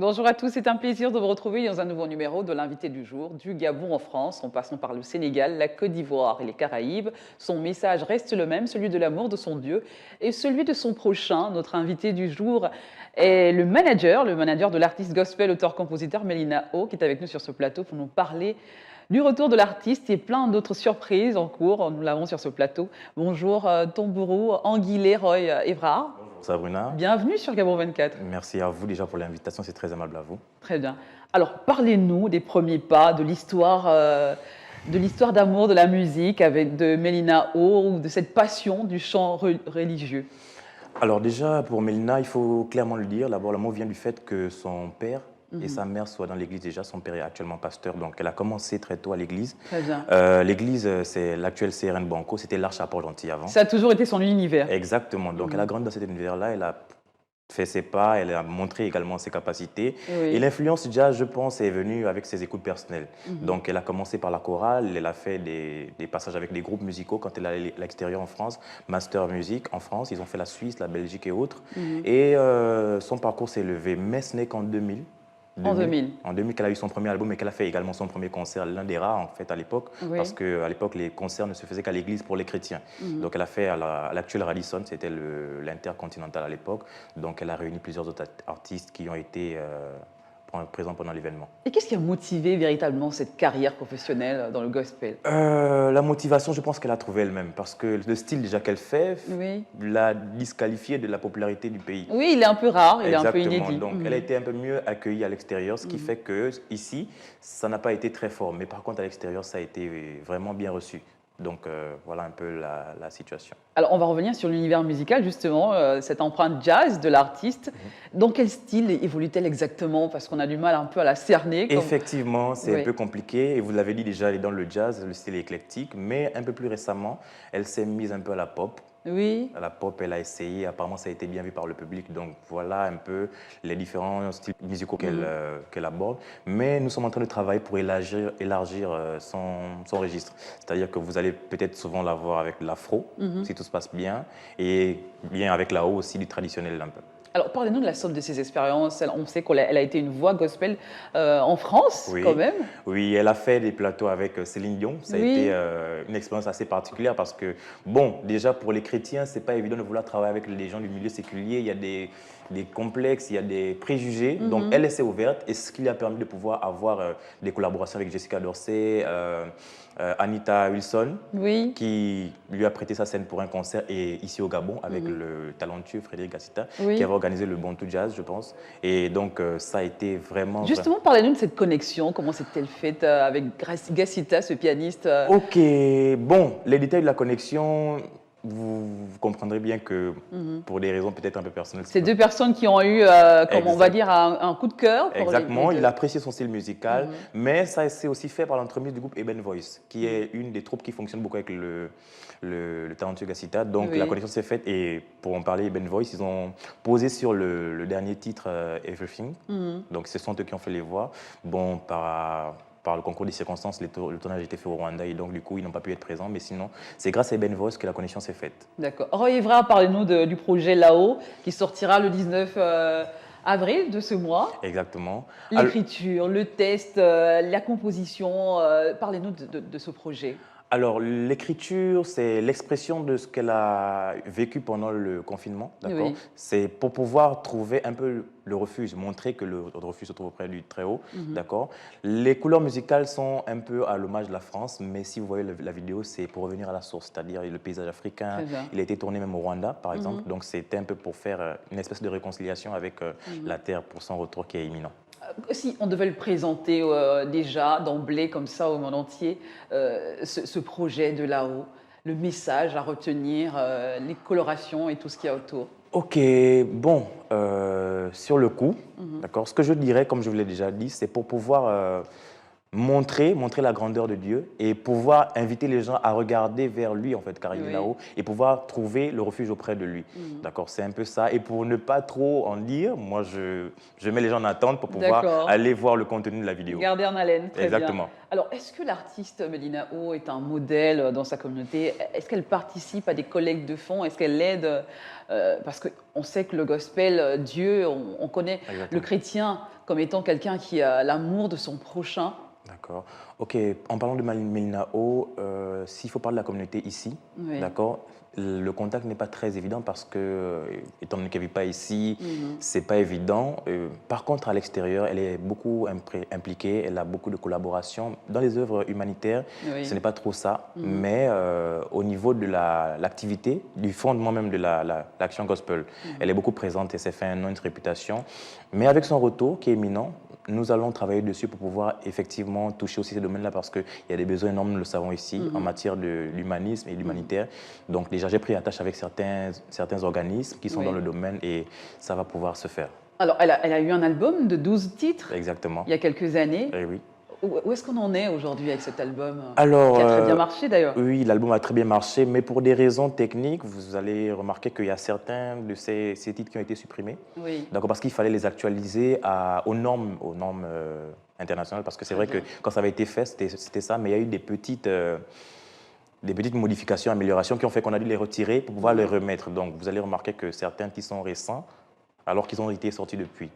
Bonjour à tous, c'est un plaisir de vous retrouver dans un nouveau numéro de l'invité du jour, du Gabon en France, en passant par le Sénégal, la Côte d'Ivoire et les Caraïbes. Son message reste le même, celui de l'amour de son Dieu et celui de son prochain. Notre invité du jour est le manager de l'artiste gospel, auteur-compositeur Mélina O, qui est avec nous sur ce plateau pour nous parler du retour de l'artiste et plein d'autres surprises en cours. Nous l'avons sur ce plateau. Bonjour Tombourou, Anguillet, Roy Évrard. Sabrina, Bienvenue sur Gabon 24. merci à vous déjà pour l'invitation, c'est très aimable à vous. Très bien. Alors, parlez-nous des premiers pas, de l'histoire d'amour de la musique avec de Mélina O, ou de cette passion du chant religieux. Alors déjà, pour Mélina, il faut clairement le dire, d'abord le mot vient du fait que son père et sa mère soient dans l'église déjà. Son père est actuellement pasteur, donc elle a commencé très tôt à l'église. Très bien. L'église, c'est l'actuel CRN Banco, c'était l'Arche à Port-Gentil avant. Ça a toujours été son univers. Exactement, donc elle a grandi dans cet univers-là, elle a fait ses pas, elle a montré également ses capacités. Oui. Et l'influence jazz, je pense, est venue avec ses écoutes personnelles. Donc elle a commencé par la chorale, elle a fait des passages avec des groupes musicaux quand elle est allée à l'extérieur en France, Master Music en France, ils ont fait la Suisse, la Belgique et autres. Et son parcours s'est élevé, mais ce n'est qu'en 2000. En 2000. En 2000 qu'elle a eu son premier album et qu'elle a fait également son premier concert, l'un des rares en fait à l'époque, Oui. parce qu'à l'époque les concerts ne se faisaient qu'à l'église pour les chrétiens. Donc elle a fait à l'actuel Radisson, c'était l'Intercontinental à l'époque, donc elle a réuni plusieurs autres artistes qui ont été présents pendant l'événement. Et qu'est-ce qui a motivé véritablement cette carrière professionnelle dans le gospel? La motivation, je pense qu'elle a trouvé elle-même, parce que le style déjà qu'elle fait Oui. l'a disqualifiée de la popularité du pays. Oui, il est un peu rare, il est un peu Exactement. inédit. Donc, elle a été un peu mieux accueillie à l'extérieur, ce qui fait que ici, ça n'a pas été très fort. Mais par contre, à l'extérieur, ça a été vraiment bien reçu. Donc, voilà un peu la situation. Alors, on va revenir sur l'univers musical, justement, cette empreinte jazz de l'artiste. Dans quel style évolue-t-elle exactement? Parce qu'on a du mal un peu à la cerner. Effectivement, c'est Oui. un peu compliqué. Et vous l'avez dit déjà, elle est dans le jazz, le style est éclectique. Mais un peu plus récemment, elle s'est mise un peu à la pop. Oui. À la pop, elle a essayé. Apparemment, ça a été bien vu par le public. Donc, voilà un peu les différents styles musicaux qu'elle aborde. Mais nous sommes en train de travailler pour élargir son registre. C'est-à-dire que vous allez peut-être souvent la voir avec l'afro, si tout se passe bien, et bien avec la haut aussi du traditionnel un peu. Alors, parlez-nous de la somme de ses expériences. On sait qu'elle a été une voix gospel en France, Oui. quand même. Oui, elle a fait des plateaux avec Céline Dion. Ça a Oui. été une expérience assez particulière parce que, bon, déjà pour les chrétiens, c'est pas évident de vouloir travailler avec les gens du milieu séculier. Il y a des complexes, il y a des préjugés. Donc, elle s'est ouverte et ce qui lui a permis de pouvoir avoir des collaborations avec Jessica Dorsey, Anita Wilson, Oui. qui lui a prêté sa scène pour un concert et ici au Gabon avec le talentueux Frédéric Gassita, Oui. qui avait organisé le Bantou Jazz, je pense. Et donc, ça a été vraiment... Justement, parlez-nous de cette connexion. Comment s'est-elle faite avec Gassita, ce pianiste Ok, bon, les détails de la connexion, vous comprendrez bien que pour des raisons peut-être un peu personnelles. C'est deux personnes qui ont eu, comme on va dire, un coup de cœur. Pour Exactement, les deux. il a apprécié son style musical, mais ça s'est aussi fait par l'entremise du groupe Eben Voice, qui est une des troupes qui fonctionne beaucoup avec le talentueux Gassita. Donc Oui. la connexion s'est faite et pour en parler, Eben Voice, ils ont posé sur le dernier titre Everything. Donc ce sont eux qui ont fait les voix. Bon, par le concours des circonstances, le tournage était fait au Rwanda et donc du coup, ils n'ont pas pu être présents. Mais sinon, c'est grâce à Ben Voice que la connexion s'est faite. D'accord. Roy Évrard, parlez-nous du projet Là-haut, qui sortira le 19 avril de ce mois. Exactement. L'écriture, le test, la composition, parlez-nous de ce projet. Alors, l'écriture, c'est l'expression de ce qu'elle a vécu pendant le confinement, d'accord? Oui. C'est pour pouvoir trouver un peu le refuge, montrer que le refuge se trouve auprès du Très-Haut, d'accord? Les couleurs musicales sont un peu à l'hommage de la France, mais si vous voyez la vidéo, c'est pour revenir à la source, c'est-à-dire le paysage africain. Très bien. Il a été tourné même au Rwanda, par exemple, donc c'était un peu pour faire une espèce de réconciliation avec la terre pour son retour qui est imminent. Si on devait le présenter déjà d'emblée comme ça au monde entier, ce projet de là-haut, le message à retenir, les colorations et tout ce qu'il y a autour. Ok, bon, sur le coup, d'accord, ce que je dirais, comme je vous l'ai déjà dit, c'est pour pouvoir montrer la grandeur de Dieu et pouvoir inviter les gens à regarder vers lui, en fait, car il est Oui. là-haut, et pouvoir trouver le refuge auprès de lui. D'accord, c'est un peu ça. Et pour ne pas trop en dire, moi, je mets les gens en attente pour pouvoir D'accord. aller voir le contenu de la vidéo. Garder en haleine, très bien. Exactement. Alors, est-ce que l'artiste Mélina O est un modèle dans sa communauté? Est-ce qu'elle participe à des collectes de fonds? Est-ce qu'elle aide parce qu'on sait que le gospel, Dieu, on connaît Exactement. le chrétien comme étant quelqu'un qui a l'amour de son prochain. D'accord. Ok, en parlant de Mélina O, s'il faut parler de la communauté ici, Oui. d'accord, le contact n'est pas très évident parce que, étant donné qu'elle ne vit pas ici, c'est pas évident. Par contre, à l'extérieur, elle est beaucoup impliquée, elle a beaucoup de collaborations. Dans les œuvres humanitaires, Oui. ce n'est pas trop ça, mais au niveau de l'activité, du fondement même de l'action gospel, elle est beaucoup présente et s'est fait un nom, une réputation. Mais avec son retour qui est imminent, nous allons travailler dessus pour pouvoir effectivement toucher aussi ces domaines-là parce qu'il y a des besoins énormes, nous le savons ici, en matière de l'humanisme et de l'humanitaire. Donc déjà, j'ai pris attache avec certains organismes qui sont Oui. dans le domaine et ça va pouvoir se faire. Alors, elle a eu un album de 12 titres Exactement. il y a quelques années. Eh oui. Où est-ce qu'on en est aujourd'hui avec cet album Alors, qui a très bien marché d'ailleurs? Oui, l'album a très bien marché, mais pour des raisons techniques, vous allez remarquer qu'il y a certains de ces titres qui ont été supprimés. Oui. D'accord, parce qu'il fallait les actualiser aux normes internationales, parce que c'est vrai que quand ça avait été fait, c'était ça, mais il y a eu des petites modifications, améliorations qui ont fait qu'on a dû les retirer pour pouvoir les remettre. Donc, vous allez remarquer que certains qui sont récents, alors qu'ils ont été sortis depuis.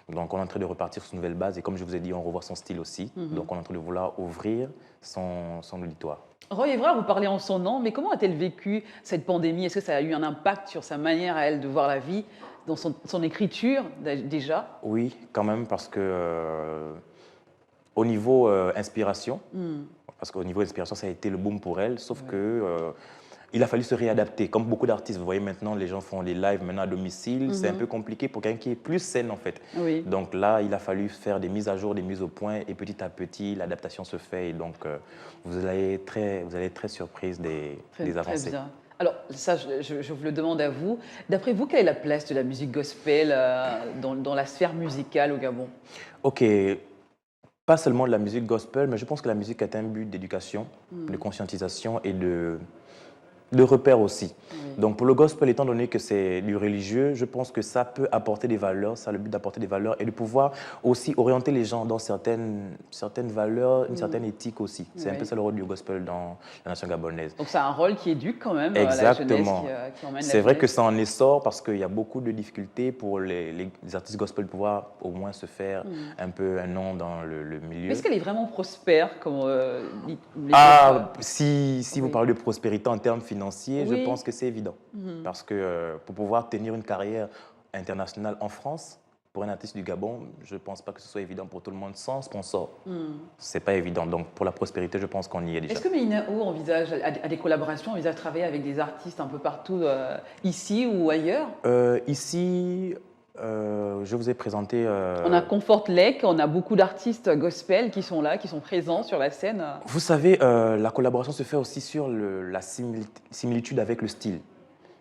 Donc, on est en train de repartir sur une nouvelle base et comme je vous ai dit, on revoit son style aussi. Donc, on est en train de vouloir ouvrir son auditoire. Roy Évrard, vous parlez en son nom, mais comment a-t-elle vécu cette pandémie? Est-ce que ça a eu un impact sur sa manière à elle de voir la vie, dans son écriture déjà? Oui, quand même, parce que au niveau inspiration, parce qu'au niveau inspiration, ça a été le boom pour elle, sauf que il a fallu se réadapter. Comme beaucoup d'artistes, vous voyez maintenant, les gens font des lives maintenant à domicile. C'est un peu compliqué pour quelqu'un qui est plus saine en fait. Oui. Donc là, il a fallu faire des mises à jour, des mises au point et petit à petit, l'adaptation se fait. Et donc, vous allez être très surprise des avancées. Très bien. Alors, ça, je vous le demande à vous. D'après vous, quelle est la place de la musique gospel dans la sphère musicale au Gabon? Ok, pas seulement de la musique gospel, mais je pense que la musique est un but d'éducation, de conscientisation et de repères aussi. Oui. Donc pour le gospel, étant donné que c'est du religieux, je pense que ça peut apporter des valeurs, ça a le but d'apporter des valeurs et de pouvoir aussi orienter les gens dans certaines valeurs, une certaine éthique aussi. C'est un peu ça le rôle du gospel dans la nation gabonaise. Donc c'est un rôle qui éduque quand même Exactement. la jeunesse, qui emmène la C'est vrai jeunesse. que ça en essor parce qu'il y a beaucoup de difficultés pour les artistes gospel de pouvoir au moins se faire un peu un nom dans le milieu. Mais est-ce qu'elle est vraiment prospère comme les si vous parlez de prospérité en termes financiers, Oui. je pense que c'est évident. Parce que pour pouvoir tenir une carrière internationale en France, pour un artiste du Gabon, je ne pense pas que ce soit évident pour tout le monde sans sponsor. C'est pas évident. Donc pour la prospérité, je pense qu'on y est déjà. Est-ce que Mélina O envisage à des collaborations, envisage de travailler avec des artistes un peu partout ici ou ailleurs? Ici, je vous ai présenté... On a Comfort Lake, on a beaucoup d'artistes gospel qui sont là, qui sont présents sur la scène. Vous savez, la collaboration se fait aussi sur la similitude avec le style.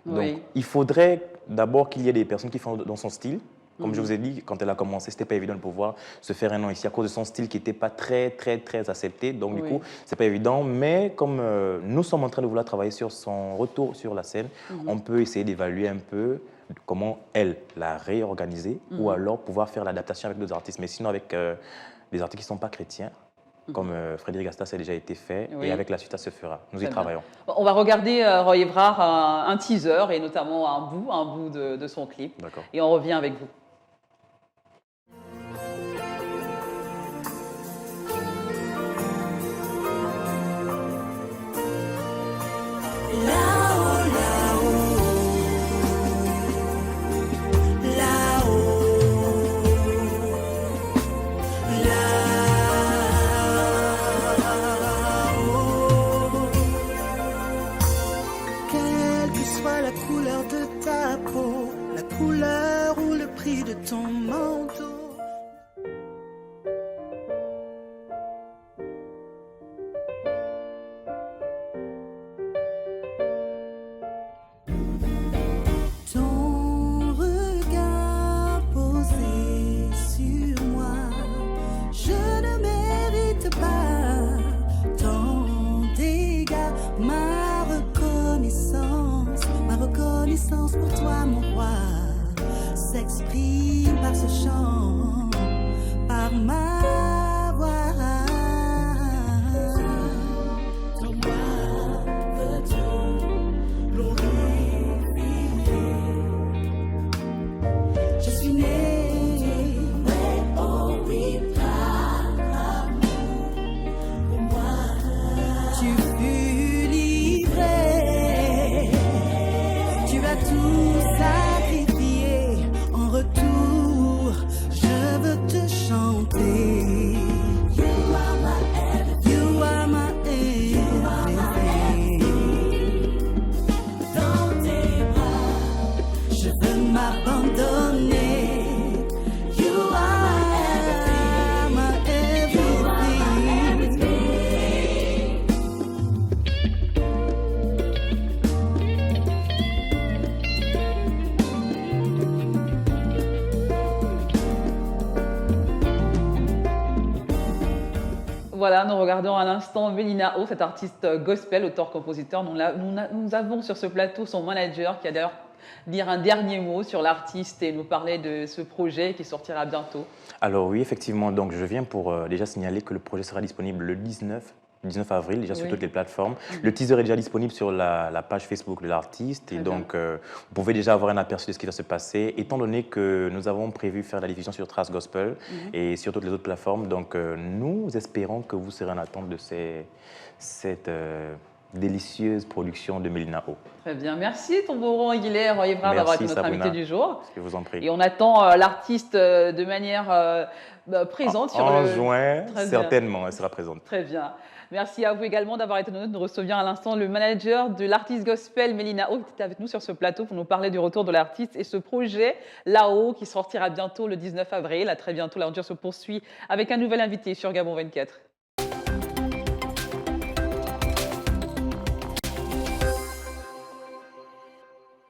Donc, Oui. il faudrait d'abord qu'il y ait des personnes qui font dans son style. Comme je vous ai dit, quand elle a commencé, ce n'était pas évident de pouvoir se faire un nom ici à cause de son style qui n'était pas très accepté. Donc, du coup, ce n'est pas évident. Mais comme nous sommes en train de vouloir travailler sur son retour sur la scène, on peut essayer d'évaluer un peu comment elle l'a réorganisé ou alors pouvoir faire l'adaptation avec d'autres artistes. Mais sinon, avec des artistes qui ne sont pas chrétiens, comme Frédéric Asta, ça a déjà été fait, et avec la suite, ça se fera. Nous y travaillons. On va regarder Roy Évrard un teaser et notamment un bout de son clip. D'accord. Et on revient avec vous. Quelle que soit la couleur de ta peau, la couleur ou le prix reconnaissance pour toi, mon roi, s'exprime par ce chant, par ma voix. Ton moi veux-tu glorifier. Je suis né, oh oui, par amour pour moi. Tu fus livré, tu as tout sacrifié. En retour, je veux te chanter. You are my everything. You are my everything. Dans tes bras, je veux m'abandonner. You are my everything. Voilà, nous regardons à l'instant Mélina O, cette artiste gospel, auteur-compositeur. Nous avons sur ce plateau son manager qui a d'ailleurs dire un dernier mot sur l'artiste et nous parler de ce projet qui sortira bientôt. Alors oui, effectivement, donc je viens pour déjà signaler que le projet sera disponible le 19 avril, déjà sur Oui. toutes les plateformes. Le teaser est déjà disponible sur la page Facebook de l'artiste et Très donc vous pouvez déjà avoir un aperçu de ce qui va se passer, étant donné que nous avons prévu faire la diffusion sur Trace Gospel et sur toutes les autres plateformes. Donc nous espérons que vous serez en attente de cette délicieuse production de Mélina O. Très bien, merci Tombouron Aguilère Evra d'avoir été notre Sabrina. invité du jour. Je vous en prie. Et on attend l'artiste de manière présente sur En le... juin, Très bien. certainement, elle sera présente. Très bien. Merci à vous également d'avoir été nous. Nous recevions à l'instant le manager de l'artiste gospel Mélina O qui était avec nous sur ce plateau pour nous parler du retour de l'artiste et ce projet là-haut qui sortira bientôt le 19 avril. À très bientôt, l'aventure se poursuit avec un nouvel invité sur Gabon 24.